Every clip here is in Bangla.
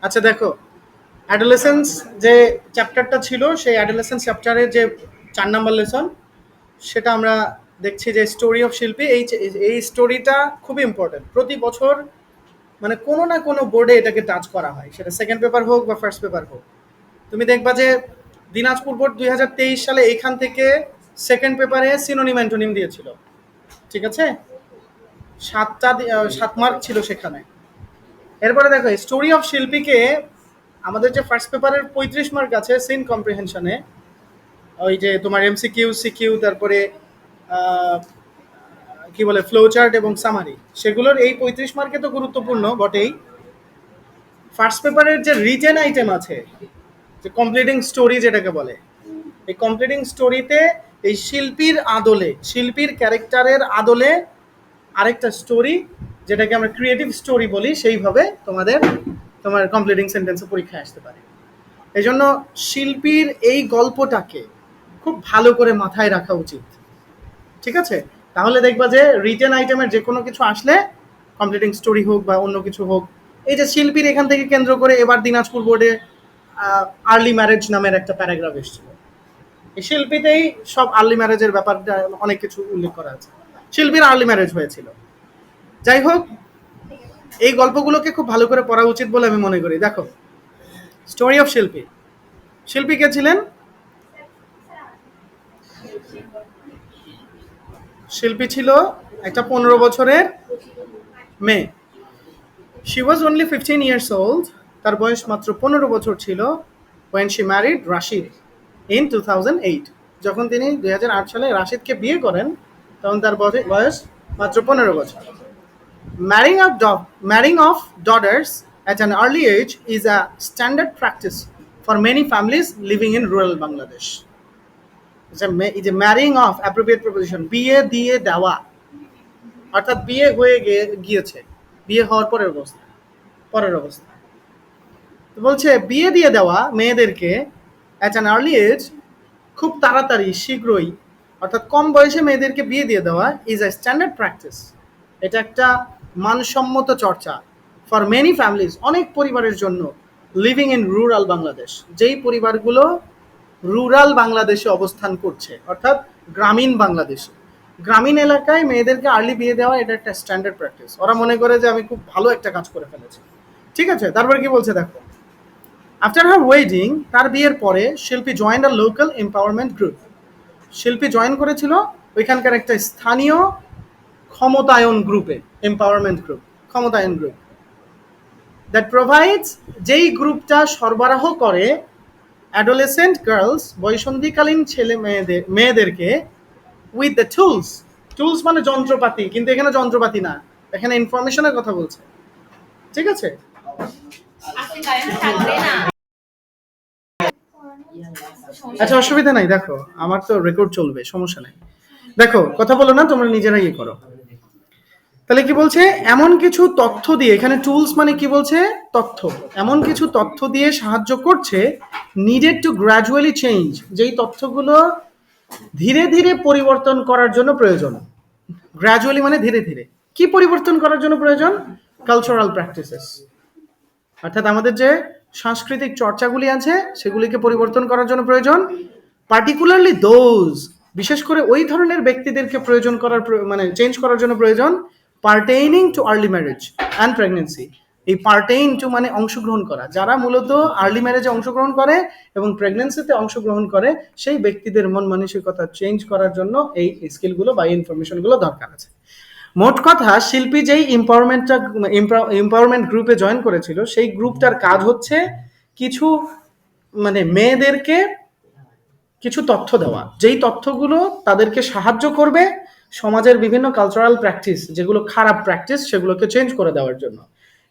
আচ্ছা দেখো, অ্যাডোলেসেন্স যে চ্যাপ্টারটা ছিল সেই অ্যাডোলেসেন্স চ্যাপ্টারের যে 4 নম্বর লেসন, সেটা আমরা দেখছি যে স্টোরি অফ শিল্পী। এই স্টোরিটা খুবই ইম্পর্টেন্ট। প্রতি বছর মানে কোনো না কোনো বোর্ডে এটাকে টাচ করা হয়, সেটা সেকেন্ড পেপার হোক বা ফার্স্ট পেপার হোক। তুমি দেখবা যে দিনাজপুর বোর্ড 2023 সালে এইখান থেকে সেকেন্ড পেপারে সিনোনিম অ্যান্টোনিম দিয়েছিল। ঠিক আছে, 7 মার্ক ছিল সেখানে। এরপরে দেখো স্টোরি অফ শিল্পীকে আমাদের যে ফার্স্ট পেপারের 35 মার্ক আছে সিন কম্প্রিহেনশনে, ওই যে তোমার এমসিকিউ সিকিউ, তারপরে আহ, কি বলে ফ্লো চার্ট এবং সামারি, সেগুলোর এই 35 মার্কে তো গুরুত্বপূর্ণ বটেই। ফার্স্ট পেপারের যে রিটেন আইটেম আছে, যে কমপ্লিটিং স্টোরি যেটাকে বলে, এই কমপ্লিটিং স্টোরিতে এই শিল্পীর আদলে, শিল্পীর ক্যারেক্টারের আদলে আরেকটা স্টোরি, যেটাকে আমরা ক্রিয়েটিভ স্টোরি বলি, সেইভাবে তোমার কমপ্লিটিং সেন্টেন্সে পরীক্ষায় আসতে পারে। এই জন্য শিল্পীর এই গল্পটাকে খুব ভালো করে মাথায় রাখা উচিত। ঠিক আছে, তাহলে দেখবা যে রিটেন আইটেমের যে কোনো কিছু আসলে, কমপ্লিটিং স্টোরি হোক বা অন্য কিছু হোক, এই যে শিল্পীর এখান থেকে কেন্দ্র করে এবার দিনাজপুর বোর্ডে আর্লি ম্যারেজ নামের একটা প্যারাগ্রাফ এসেছিল। এই শিল্পীতেই সব আর্লি ম্যারেজের ব্যাপারটা অনেক কিছু উল্লেখ করা আছে, শিল্পীর আর্লি ম্যারেজ হয়েছিল। যাই হোক, এই গল্পগুলোকে খুব ভালো করে পড়া উচিত বলে আমি মনে করি। দেখো, স্টোরি অফ শিল্পী। শিল্পী কে ছিলেন? শিল্পী ছিল একটা 15 বছরের মেয়ে। She was only 15 years old। তার বয়স মাত্র 15 বছর ছিল when she married Rashid in 2008। যখন তিনি 2008 সালে রাশিদকে বিয়ে করেন, তখন তার বয়স মাত্র 15 বছর। Marrying of daughters at an early age is a standard practice for many families living in rural Bangladesh. এই যে ম্যারিং অফ, অ্যাপ্রোপ্রিয়েট প্রপোজিশন, বিয়ে দিয়ে দেওয়া, অর্থাৎ বিয়ে হয়ে গিয়েছে, বিয়ে হওয়ার পরের অবস্থা। তো বলছে বিয়ে দিয়ে দেওয়া মেয়েদেরকে অ্যাট অ্যান আর্লি এজ, খুব তাড়াতাড়ি, শীঘ্রই, অর্থাৎ কম বয়সে মেয়েদেরকে বিয়ে দিয়ে দেওয়া ইজ আ স্ট্যান্ডার্ড প্র্যাকটিস। এটা একটা মানসম্মত চর্চা ফর মেনি ফ্যামিলিজ, অনেক পরিবারের জন্য, লিভিং ইন রুরাল বাংলাদেশ, যেই পরিবারগুলো রুরাল বাংলাদেশে অবস্থান করছে, অর্থাৎ গ্রামীণ বাংলাদেশে, গ্রামীণ এলাকায় মেয়েদেরকে আর্লি বিয়ে দেওয়া এটা একটা স্ট্যান্ডার্ড প্র্যাকটিস। ওরা মনে করে যে আমি খুব ভালো একটা কাজ করে ফেলেছি। ঠিক আছে, তারপরে কি বলছে দেখো, আফটার হার ওয়েডিং, তার বিয়ের পরে শিল্পী জয়েন্ড আ লোকাল এম্পাওয়ারমেন্ট গ্রুপ। শিল্পী জয়েন করেছিল ওইখানকার একটা স্থানীয় ক্ষমতায়ন গ্রুপে, এম্পাওয়ারমেন্ট গ্রুপ, ক্ষমতায়ন গ্রুপ, দ্যাট প্রোভাইডস, যেই গ্রুপটা সরবরাহ করে অ্যাডোলেসেন্ট গার্লস, বয়সন্ধিকালীন ছেলে মেয়েদেরকে উইথ দ্য টুলস। টুলস মানে যন্ত্রপাতি, কিন্তু এখানে যন্ত্রপাতি না, এখানে ইনফরমেশনের কথা বলছে। ঠিক আছে, আচ্ছা অসুবিধা নাই, দেখো আমার তো রেকর্ড চলবে, সমস্যা নাই। দেখো, কথা বলো না, তোমরা নিজেরাই ইয়ে করো। তাহলে কি বলছে, এমন কিছু তথ্য দিয়ে, এখানে টুলস মানে কি বলছে, তথ্য, এমন কিছু তথ্য দিয়ে সাহায্য করছে, নিডেড টু গ্র্যাজুয়ালি চেঞ্জ, যেই তথ্যগুলো ধীরে ধীরে পরিবর্তন করার জন্য প্রয়োজন। গ্র্যাজুয়ালি মানে ধীরে ধীরে। কি পরিবর্তন করার জন্য প্রয়োজন? কালচারাল প্র্যাকটিসেস, অর্থাৎ আমাদের যে সাংস্কৃতিক চর্চাগুলি আছে সেগুলিকে পরিবর্তন করার জন্য প্রয়োজন। পার্টিকুলারলি দোজ, বিশেষ করে ওই ধরনের ব্যক্তিদেরকে প্রয়োজন করার মানে চেঞ্জ করার জন্য প্রয়োজন, pertaining to early marriage and pregnancy. এই পার্টেইন টু মানে অংশগ্রহণ করা, যারা মূলত আর্লি ম্যারেজে অংশগ্রহণ করে এবং প্রেগনেন্সিতে অংশগ্রহণ করে, সেই ব্যক্তিদের মন মানসিকতা চেঞ্জ করার জন্য এই স্কিলগুলো বা ইনফরমেশনগুলো দরকার আছে। মোট কথা, শিল্পী যেই এম্পাওয়ারমেন্ট গ্রুপে জয়েন করেছিল, সেই গ্রুপটার কাজ হচ্ছে কিছু মানে মেয়েদেরকে কিছু তথ্য দেওয়া, যেই তথ্যগুলো তাদেরকে সাহায্য করবে সমাজের বিভিন্ন কালচারাল প্র্যাকটিস, যেগুলো খারাপ প্র্যাকটিস, সেগুলোকে চেঞ্জ করে দেওয়ার জন্য,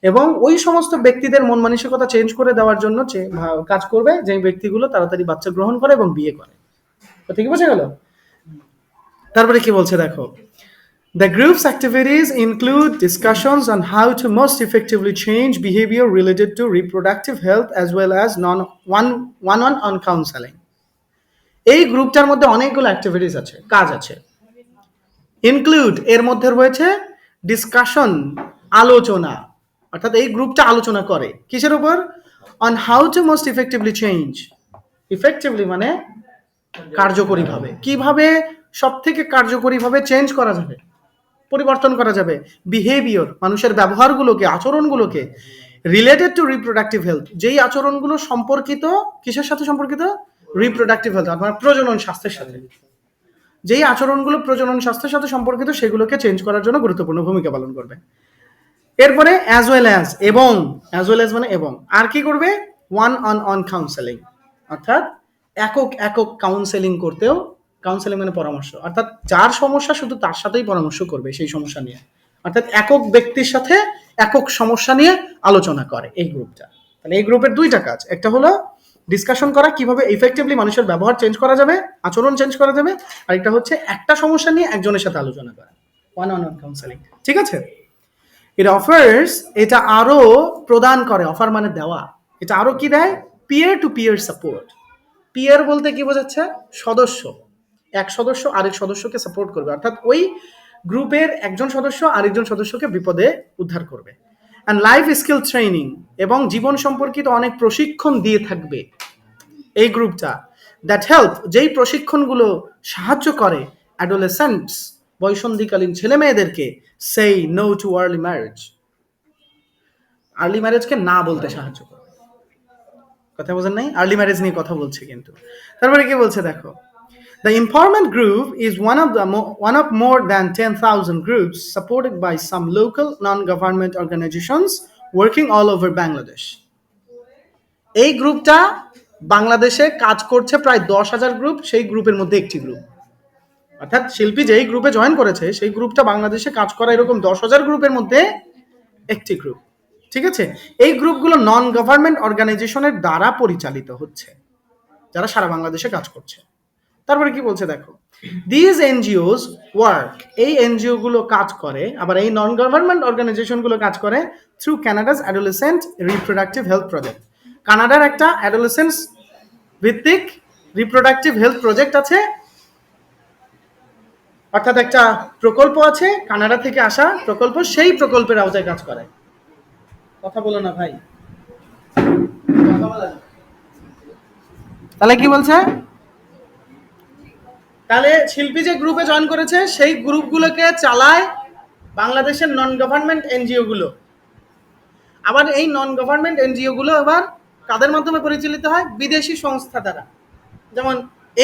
এবং ওই সমস্ত ব্যক্তিদের মন মানসিকতা চেঞ্জ করে দেওয়ার জন্য কাজ করবে, যে ব্যক্তিগুলো তাড়াতাড়ি বাচ্চা গ্রহণ করে এবং বিয়ে করে। তো ঠিক বোঝা গেল? তারপরে কি বলছে দেখো, the group's activities include discussions on how to most effectively change behavior related to reproductive health as well as one-on-one counseling. এই গ্রুপটার মধ্যে অনেকগুলো অ্যাক্টিভিটিস আছে, কাজ আছে। ইনক্লুড, এর মধ্যে রয়েছে ডিসকাশন, আলোচনা, অর্থাৎ এই গ্রুপটা আলোচনা করে কিসের উপর? On how to most effectively change. Effectively মানে কার্যকরীভাবে, কিভাবে সব থেকে কার্যকরীভাবে চেঞ্জ করা যাবে, পরিবর্তন করা যাবে বিহেভিয়র, মানুষের ব্যবহারগুলোকে, আচরণগুলোকে, রিলেটেড টু রিপ্রোডাক্টিভ হেলথ, যেই আচরণগুলো সম্পর্কিত কিসের সাথে সম্পর্কিত, রিপ্রোডাক্টিভ হেলথ মানে প্রজনন স্বাস্থ্যের সাথে, যেই আচরণগুলো প্রজনন স্বাস্থ্যের সাথে সম্পর্কিত সেগুলোকে চেঞ্জ করার জন্য গুরুত্বপূর্ণ ভূমিকা পালন করবে। এরপরে অ্যাজ ওয়েল অ্যাজ, এবং, অ্যাজ ওয়েল অ্যাজ মানে এবং, আর কি করবে, ওয়ান অন অন কাউন্সেলিং, অর্থাৎ একক একক কাউন্সেলিং করতেও, কাউন্সেলিং মানে পরামর্শ, অর্থাৎ যার সমস্যা শুধু তার সাথেই পরামর্শ করবে সেই সমস্যা নিয়ে, অর্থাৎ একক ব্যক্তির সাথে একক সমস্যা নিয়ে আলোচনা করে এই গ্রুপটা। তাহলে এই গ্রুপের দুইটা কাজ, একটা হলো ডিসকাশন করা কিভাবে ইফেক্টিভলি মানুষের ব্যবহার চেঞ্জ করা যাবে, আচরণ চেঞ্জ করা যাবে, আর একটা হচ্ছে একটা সমস্যা নিয়ে একজনের সাথে আলোচনা করা, ওয়ান অন ওয়ান কাউন্সেলিং। ঠিক আছে, ইট অফার্স, এটা আরো প্রদান করে, অফার মানে দেওয়া, এটা আরো কি দেয়, peer to peer support. Peer বলতে কি বোঝাচ্ছে, সদস্য, এক সদস্য আরেক সদস্যকে সাপোর্ট করবে, অর্থাৎ ওই গ্রুপের একজন সদস্য আরেকজন সদস্যকে বিপদে উদ্ধার করবে। অ্যান্ড লাইফ স্কিল ট্রেনিং, এবং জীবন সম্পর্কিত অনেক প্রশিক্ষণ দিয়ে থাকবে এই গ্রুপটা। দ্যাট হেল্প, যেই প্রশিক্ষণগুলো সাহায্য করে অ্যাডোলেসেন্টস, বয়সন্ধিকালীন ছেলে মেয়েদেরকে, সেই no to early marriage, early ম্যারেজকে না বলতে সাহায্য করে। কথা বোঝেন নাই, আর্লি ম্যারেজ নিয়ে কথা বলছে কিন্তু। তারপরে কি বলছে দেখো, the empowerment group is one of more than 10,000 groups supported by some local non-government organizations working all over Bangladesh. এই গ্রুপটা বাংলাদেশে কাজ করছে প্রায় 10,000 গ্রুপ, সেই গ্রুপের মধ্যে একটি গ্রুপ, অর্থাৎ শিল্পী যেই গ্রুপে জয়েন করেছে সেই গ্রুপটা বাংলাদেশে কাজ করা এরকম 10,000 গ্রুপের মধ্যে একটি গ্রুপ। ঠিক আছে, এই গ্রুপগুলো নন গভর্নমেন্ট অর্গানাইজেশনের দ্বারা পরিচালিত হচ্ছে, যারা সারা বাংলাদেশে কাজ করছে। তারপরে কি বলছে দেখো, দিজ এনজিওস ওয়ার্ক, এই এনজিও গুলো কাজ করে, আবার এই নন গভর্নমেন্ট অর্গানাইজেশন গুলো কাজ করে through Canada's adolescent reproductive health project. কানাডার একটা অ্যাডোলেসেন্স ভিত্তিক রিপ্রোডাক্টিভ হেলথ প্রজেক্ট আছে, অর্থাৎ একটা প্রকল্প আছে কানাডা থেকে আসা প্রকল্প, সেই প্রকল্পের আওতায় কাজ করে। কথা বলো না ভাই, তাহলে কি বলছে, তাহলে শিল্পী যে গ্রুপে জয়েন করেছে সেই গ্রুপগুলোকে চালায় বাংলাদেশের নন গভর্নমেন্ট এনজিও গুলো। আবার এই নন গভর্নমেন্ট এনজিও গুলো আবার কাদের মাধ্যমে পরিচালিত হয়, বিদেশি সংস্থা দ্বারা। যেমন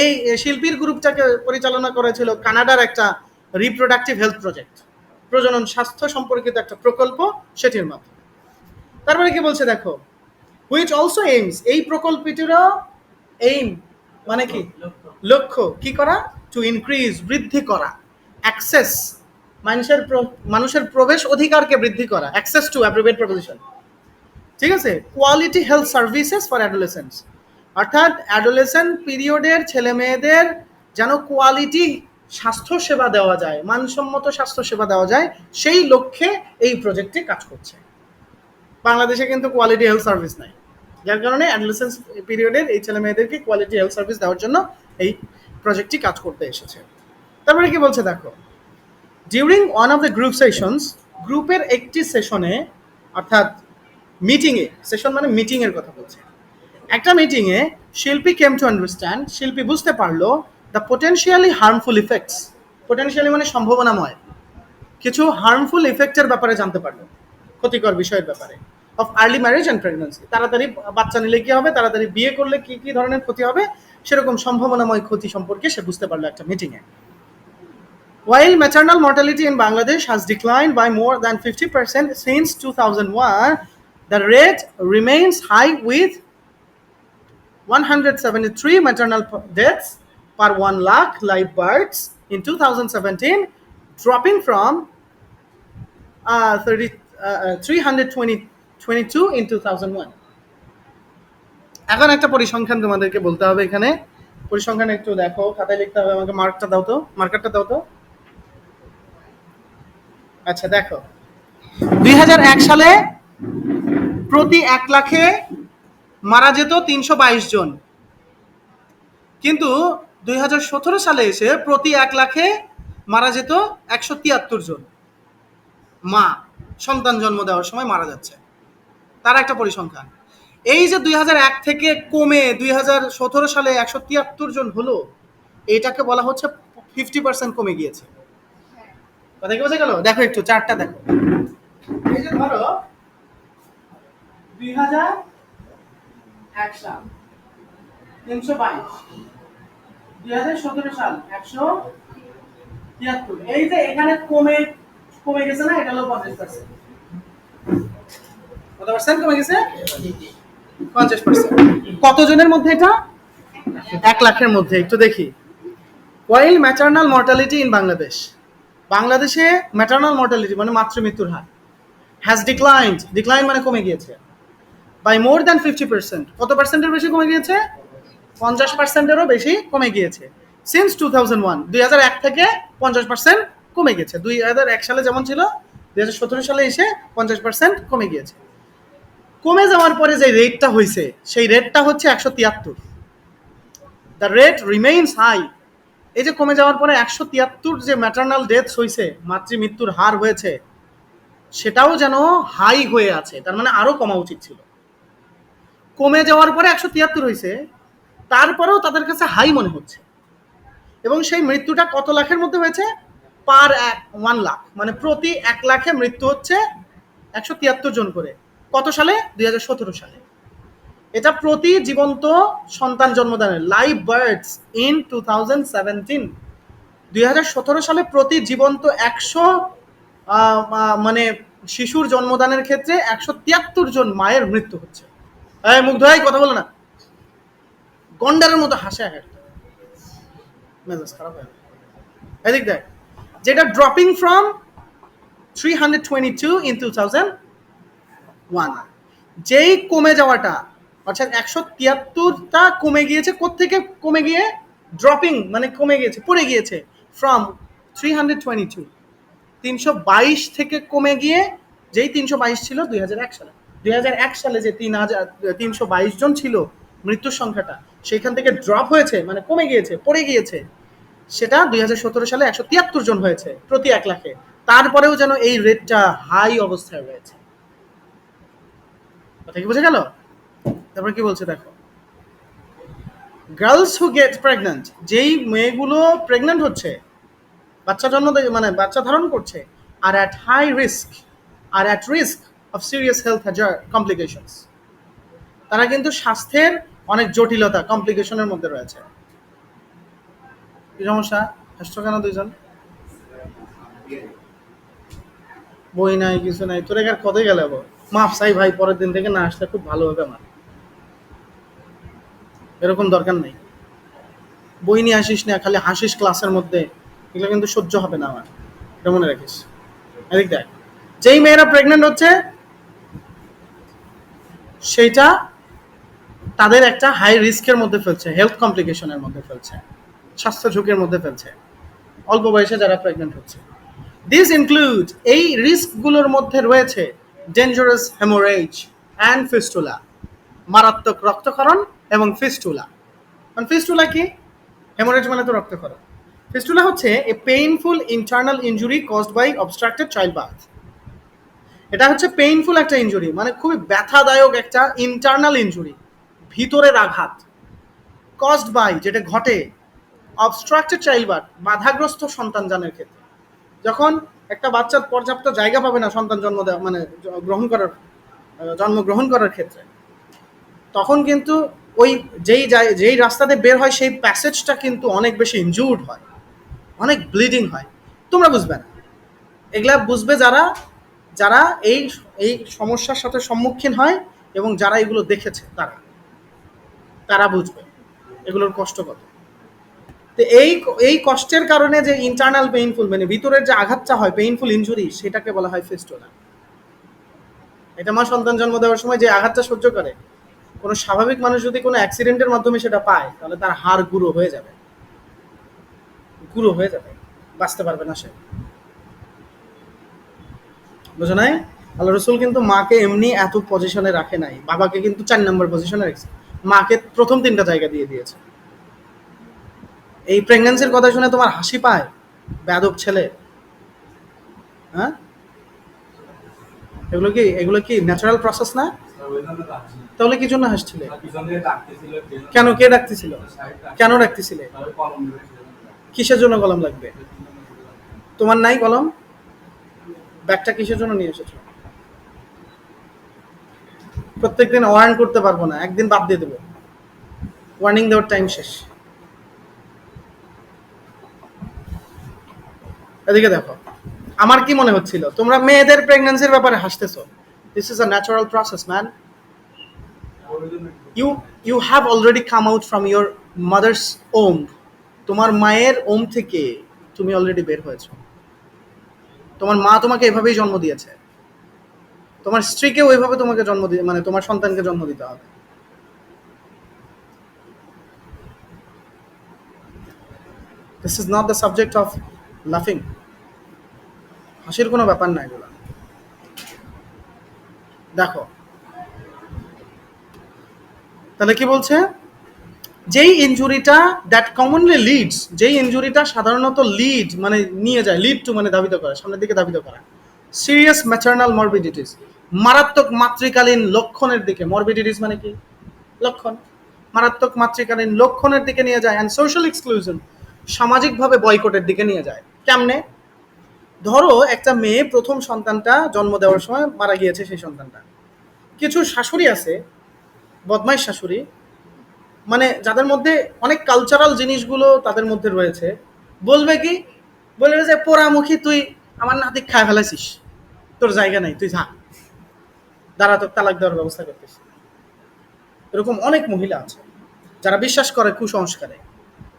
এই শিল্পীর গ্রুপটাকে পরিচালনা করেছিল কানাডার একটা রিপ্রোডাক্টিভ হেলথ প্রজেক্ট, প্রজনন স্বাস্থ্য সম্পর্কিত একটা প্রকল্প, সেটির মাধ্যমে। তারপরে কি বলছে দেখো, হুইচ অলসো এইমস, এই প্রকল্পটিরও এইম মানে কি, লক্ষ্য কি করা, টু ইনক্রিজ, বৃদ্ধি করা, অ্যাক্সেস, মানুষের প্রবেশ অধিকারকে বৃদ্ধি করা, অ্যাক্সেস টু অ্যাপ্রোপ্রিয়েট প্রপোজিশন। ঠিক আছে, কোয়ালিটি হেলথ সার্ভিসেস ফর অ্যাডোলেসেন্টস, অর্থাৎ অ্যাডোলেসেন্ট পিরিয়ডের ছেলে মেয়েদের যেন কোয়ালিটি স্বাস্থ্য সেবা দেওয়া যায়, মানসম্মত স্বাস্থ্য সেবা দেওয়া যায়, সেই লক্ষ্যে এই প্রজেক্টে কাজ করছে। বাংলাদেশে কিন্তু কোয়ালিটি হেলথ সার্ভিস নাই, যার কারণে অ্যাডোলেসেন্স পিরিয়ডের এই ছেলে মেয়েদেরকে কোয়ালিটি হেলথ সার্ভিস দেওয়ার জন্য এই প্রজেক্টটি কাজ করতে এসেছে। তারপরে কি বলছে দেখো, during one of the group sessions, গ্রুপের একটি সেশনে, অর্থাৎ মিটিংয়ে, সেশন মানে মিটিংয়ের কথা বলছে, একটা মিটিংয়ে শিল্পী কেম টু আন্ডারস্ট্যান্ড, শিল্পী বুঝতে পারলো the potentially harmful effects, potentially মানে সম্ভাবনাময় কিছু হার্মফুল ইফেক্টের ব্যাপারে জানতে পারলো, ক্ষতিকর বিষয়ের ব্যাপারে, of early marriage and pregnancy, তাড়াতাড়ি বাচ্চা নিলে কি হবে, তাড়াতাড়ি বিয়ে করলে কি কি ধরনের ক্ষতি হবে, সেরকম সম্ভাবনাময় ক্ষতি সম্পর্কে সে বুঝতে পারলো একটা মিটিংয়ে। While maternal mortality in Bangladesh has declined by more than 50% since 2001, the rate remains high with 173 maternal deaths per 1 lakh live births in 2017, dropping from 322 in 2001. এখন একটা পরিসংখ্যান তোমাদেরকে বলতে হবে, এখানে পরিসংখ্যান একটু দেখো, খাতায় লিখতে হবে, আমাকে মার্কারটা দাও তো। আচ্ছা দেখো, 2001 সালে প্রতি 1 লাখে মারা যেত 322 জন, কিন্তু 2017 সালে এসে প্রতি 1 লাখে মারা যেত 173 জন মা সন্তান জন্ম দেওয়ার সময় মারা যাচ্ছে, তার একটা পরিসংখ্যান। এই যে 2001 থেকে কমে 2017 সালে 173 জন হলো, এইটাকে বলা হচ্ছে 50% কমে গিয়েছে। কথা কি বোঝা গেল? দেখো একটু চারটা দেখো। এই যে ধরো 2001 সাল 322, 2017 সাল 173, এই যে এখানে কমে কমে গেছে না, এটা হলো 50%। কত পার্সেন্ট কমে গেছে? 50%। কতজনের মধ্যে এটা? 1 লাখের মধ্যে। একটু দেখি। While maternal mortality in Bangladesh, বাংলাদেশে ম্যাটারনাল মর্টালিটি মানে মাতৃমৃত্যুর হার has declined মানে কমে গিয়েছে by more than 50%। কত পার্সেন্টের বেশি কমে গিয়েছে? 50%-এরও বেশি কমে গিয়েছে since 2001। 2001 থেকে 50% কমে গেছে। 2001 সালে যেমন ছিল 2017 সালে এসে 50% কমে গিয়েছে। কমে যাওয়ার পরে যে রেটটা হয়েছে সেই রেটটা হচ্ছে 173। The rate remains high. এই যে কমে যাওয়ার পরে 173 যে ম্যাটারনাল ডেথ হয়েছে, মাতৃমৃত্যুর হার হয়েছে, সেটাও যেন হাই হয়ে আছে। তার মানে আরো কমা উচিত ছিল। কমে যাওয়ার পরে 173 হয়েছে, তারপরেও তাদের কাছে হাই মনে হচ্ছে। এবং সেই মৃত্যুটা কত লাখের মধ্যে হয়েছে? পার 1 লাখ, মানে প্রতি 1 লাখে মৃত্যু হচ্ছে 173 জন করে। কত সালে? 2017 সালে। এটা প্রতি জীবন্ত সন্তান জন্মদানের লাইভ বার্ডস ইন 2017। 2017 সালে প্রতি জীবন্ত 100 মানে শিশুর জন্মদানের ক্ষেত্রে 173 জন মায়ের মৃত্যু হচ্ছে। মুগ্ধ ভাই কথা বলো না, গন্ডারের মতো হাসে একটা, মেজাজ খারাপ হয়। এদিক দেখ, যেটা ড্রপিং ফ্রম 322 ইন 2001। যেই কমে যাওয়াটা, অর্থাৎ 173টা কমে গিয়েছে। কোত্থেকে কমে গিয়ে? ড্রপিং মানে কমে গিয়েছে, পড়ে গিয়েছে ফ্রম 322, 322 থেকে কমে গিয়ে, যেই 322 ছিল 2001 সালে। 2001 সালে যে 322 জন ছিল মৃত্যুর সংখ্যাটা, সেখান থেকে ড্রপ হয়েছে মানে কমে গিয়েছে, পড়ে গিয়েছে, সেটা 2017 সালে 173 জন হয়েছে প্রতি 1 লাখে। তারপরেও যেন এই রেটটা হাই অবস্থায় রয়েছে। কথা কি বোঝা গেল? তারপর কি বলছে দেখো, গার্লস হু গেট প্রেগন্যান্ট, যেই মেয়েগুলো প্রেগন্যান্ট হচ্ছে, বাচ্চা জন্ম মানে বাচ্চা ধারণ করছে, আর অ্যাট হাই রিস্ক, আর at risk of serious health complications, তারা কিন্তু স্বাস্থ্যের অনেক জটিলতা কমপ্লিকেশনের মধ্যে রয়েছে। কি সমস্যা? হাসছো কেন দুইজন? বই নাই, কিছু নাই, তোর এখানে কতই গেলে মাফ চাই ভাই, পরের দিন থেকে না আসলে খুব ভালো হবে আমার। এরকম দরকার নেই, বই নিয়ে আসিস না, খালি হাসিস ক্লাসের মধ্যে, এগুলো কিন্তু সহ্য হবে না আমার। এটা মনে রাখিস। এদিক দেখ, যেই মেয়েরা প্রেগনেন্ট হচ্ছে সেইটা তাদের একটা হাই রিস্কের মধ্যে ফেলছে, হেলথ কমপ্লিকেশনের মধ্যে ফেলছে, স্বাস্থ্য ঝুঁকির মধ্যে ফেলছে অল্প বয়সে যারা প্রেগনেন্ট হচ্ছে। দিস ইনক্লুড, এই রিস্কগুলোর মধ্যে রয়েছে ডেঞ্জারাস হেমোরেজ অ্যান্ড ফিস্টুলা, মারাত্মক রক্তক্ষরণ এবং ফিস্টুলা। মানে ফিস্টুলা কি? হেমোরেজ মানে তো রক্তক্ষরণ। ফিস্টুলা হচ্ছে a painful internal injury caused by obstructed childbirth. এটা হচ্ছে পেইনফুল একটা ইনজুরি, মানে খুবই ব্যথাদায়ক একটা ইন্টারনাল ইনজুরি, ভিতরের আঘাত, কজড বাই যেটা ঘটে অবস্ট্রাক্টেড চাইল্ড বার্থ, বাধাগ্রস্ত সন্তানজন্মের ক্ষেত্রে। যখন একটা বাচ্চার পর্যাপ্ত জায়গা পাবে না সন্তান জন্ম দেওয়া মানে জন্মগ্রহণ করার ক্ষেত্রে, তখন কিন্তু ওই যেই রাস্তাতে বের হয় সেই প্যাসেজটা কিন্তু অনেক বেশি ইনজুর্ড হয়, অনেক ব্লিডিং হয়। তোমরা বুঝবে না, এগুলা বুঝবে যারা যারা এই এই সমস্যার সাথে সম্মুখীন হয় এবং যারা এগুলো দেখেছে, তারা তারা বুঝবে এগুলোর কষ্ট কত। তো এই এই কষ্টের কারণে যে ইন্টারনাল পেইনফুল, মানে ভিতরের যে আঘাতটা হয়, পেইনফুল ইনজুরি, সেটাকে বলা হয় ফিস্টুলা। এটা মা সন্তান জন্ম দেওয়ার সময় যে আঘাতটা সহ্য করে, কোনো স্বাভাবিক মানুষ যদি কোনো অ্যাক্সিডেন্টের মাধ্যমে সেটা পায়, তাহলে তার হাড় গুঁড়ো হয়ে যাবে, গুঁড়ো হয়ে যাবে, বাঁচতে পারবে না সে। বুঝো নাই? আল্লাহ রসুল কিন্তু মাকে এমনি এত পজিশনে রাখে নাই, বাবাকে কিন্তু 4 নম্বর পজিশনে রেখেছে, মাকে প্রথম 3টা জায়গা দিয়ে দিয়েছে। এই প্রেগন্যান্সির কথা শুনে তোমার হাসি পায়? বেয়াদব ছেলে, হ্যাঁ? এগুলো কি ন্যাচারাল প্রসেস না? তাহলে কি জন্য হাসছিলে? কেন, কে ডাকতেছিল? কেন ডাকতেছিলে? কিসের জন্য কলম লাগবে? তোমার নাই কলম? ব্যাগটা কিসের জন্য নিয়ে এসেছো? প্রত্যেকদিন ওয়ার্ন করতে পারবো না, একদিন বাদ দিয়ে দেবো। ওয়ার্নিং দেওয়ার টাইম শেষ। এদিকে দেখো, আমার কি মনে হচ্ছিল, তোমরা মেয়েদের প্রেগন্যান্সির ব্যাপারে হাসতেছো। This is a natural process man. You you have already come out from your mother's womb. তোমার মায়ের ওম থেকে তুমি অলরেডি বের হয়েছো। তোমার মা তোমাকে এভাবেই জন্ম দিয়েছে। তোমার স্ত্রীকে ওইভাবে তোমাকে জন্ম দিয়ে, মানে তোমার সন্তানকে জন্ম দিতে হবে। This is not the subject of লাফিং। হাসির কোনো ব্যাপার না এগুলো। দেখো, তাহলে কি বলছে, যেই ইনজুরিটা দ্যাট কমনলি লিডস, যেই ইনজুরিটা সাধারণত লিড মানে নিয়ে যায়, লিড টু মানে ধাবিত করা, সামনের দিকে ধাবিত করা, সিরিয়াস ম্যাটারনাল মরবিডিটিস, মারাত্মক মাতৃকালীন লক্ষণের দিকে। মরবিডিটিস মানে কি? লক্ষণ। মারাত্মক মাতৃকালীন লক্ষণের দিকে নিয়ে যায়। অ্যান্ড সোশ্যাল এক্সক্লুশন, সামাজিকভাবে বয়কটের দিকে নিয়ে যায়। কেমনে? ধরো একটা মেয়ে প্রথম সন্তানটা জন্ম দেওয়ার সময় মারা গিয়েছে, সেই সন্তানটা। কিছু শাশুড়ি আছে, বদমাইশ শাশুড়ি, মানে যাদের মধ্যে অনেক কালচারাল জিনিসগুলো তাদের মধ্যে রয়েছে, বলবে কি, বলবে যে পোড়ামুখী তুই আমার নাতি খায় ফেলাইছিস, তোর জায়গা নাই, তুই যা, দাঁড়া, তোর তালাক দেওয়ার ব্যবস্থা করতেছিস। এরকম অনেক মহিলা আছে যারা বিশ্বাস করে কুসংস্কারে।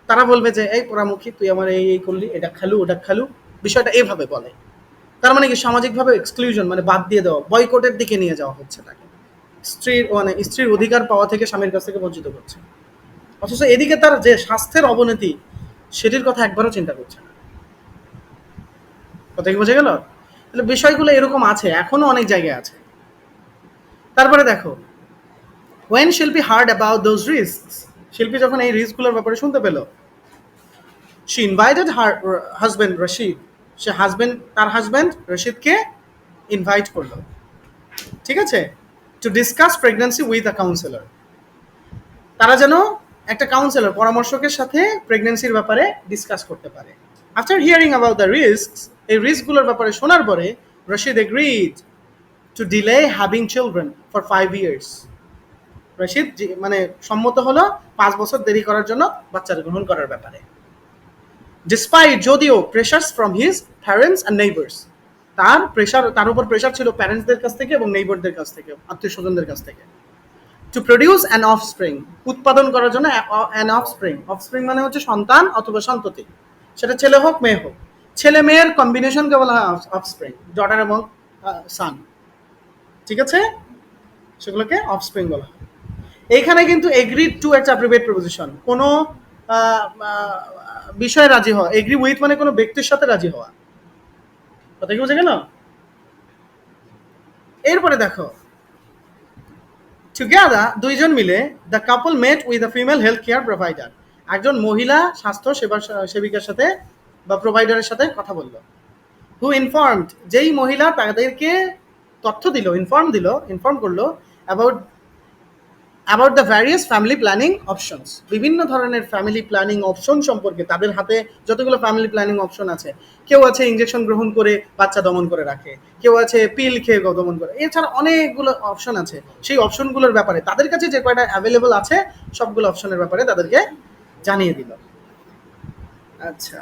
তারা বলবে যে এই পোড়ামুখী তুই আমার এই এই করলি, এটা খালু ওটা খালু, বিষয়টা এইভাবে বলে। তার মানে কি, সামাজিকভাবে এক্সক্লুশন মানে বাদ দিয়ে দেওয়া, বয়কটের দিকে নিয়ে যাওয়া হচ্ছে তাকে। স্ত্রীর মানে স্ত্রীর অধিকার পাওয়া থেকে স্বামীর কাছ থেকে বঞ্চিত করছে। অথচ এদিকে তার যে স্বাস্থ্যের অবনতি, সেটির কথা একবারও চিন্তা করছে না। কথা কি বোঝা গেল? তাহলে বিষয়গুলো এরকম আছে, এখনো অনেক জায়গায় আছে। তারপরে দেখো, when শিল্পী heard about those risks, শিল্পী যখন এই রিস্কগুলোর ব্যাপারে শুনতে পেল, she invited her husband Rashid, সে তার হাজবেন্ড রশিদকে ইনভাইট করলো, ঠিক আছে, to discuss pregnancy with a councillor. তারা যেন একটা কাউন্সিলর, পরামর্শকের সাথে প্রেগন্যান্সির ব্যাপারে ডিসকাস করতে পারে। After hearing about the risks, এই রিস্কগুলোর ব্যাপারে শোনার পরে Rashid agreed two delay having children for 5 years। Rashid মানে সম্মত হলো 5 বছর দেরি করার জন্য বাচ্চা গ্রহণ করার ব্যাপারে। ডিসপাইট, যদিও, pressures from his parents and neighbours, তার উপর প্রেশার ছিল প্যারেন্টসদের কাছ থেকে এবং নেইবারদের কাছ থেকে, আত্মীয় স্বজনদের কাছ থেকে। টু প্রডিউস অ্যান অফস্প্রিং, উৎপাদন করার জন্য অ্যান অফস্প্রিং। অফস্প্রিং মানে হচ্ছে সন্তান অথবা সন্ততি, সেটা ছেলে হোক মেয়ে হোক। ছেলে মেয়ের কম্বিনেশনকে বলা হয় অফস্প্রিং, ডটার এবং সান, ঠিক আছে, সেগুলোকে অফস্প্রিং বলা হয়। এইখানে কিন্তু এগ্রিড টু একটা প্রিভেট প্রপোজিশন, কোনো বিষয়ে রাজি হওয়া। এগ্রি উইথ মানে কোনো ব্যক্তির সাথে রাজি হওয়া। কথা কি বোঝা গেল? এরপরে দেখো, টুগেদার, দুইজন মিলে, the couple mate with a female health care provider, একজন মহিলা স্বাস্থ্য সেবিকার সাথে বা প্রোভাইডারের সাথে কথা বললো। হু ইনফর্মড, যেই মহিলা তাদেরকে তথ্য দিল, ইনফর্ম করলো about the various family planning options, বিভিন্ন ধরনের ফ্যামিলি প্ল্যানিং অপশন সম্পর্কে। তাদের হাতে যতগুলো ফ্যামিলি প্ল্যানিং অপশন আছে, কেউ আছে ইঞ্জেকশন গ্রহণ করে বাচ্চা দমন করে রাখে, কেউ আছে পিল খেয়ে দমন করে, এছাড়া অনেকগুলো অপশন আছে। সেই অপশনগুলোর ব্যাপারে তাদের কাছে যে কয়টা অ্যাভেলেবল আছে, সবগুলো অপশনের ব্যাপারে তাদেরকে জানিয়ে দিল। আচ্ছা,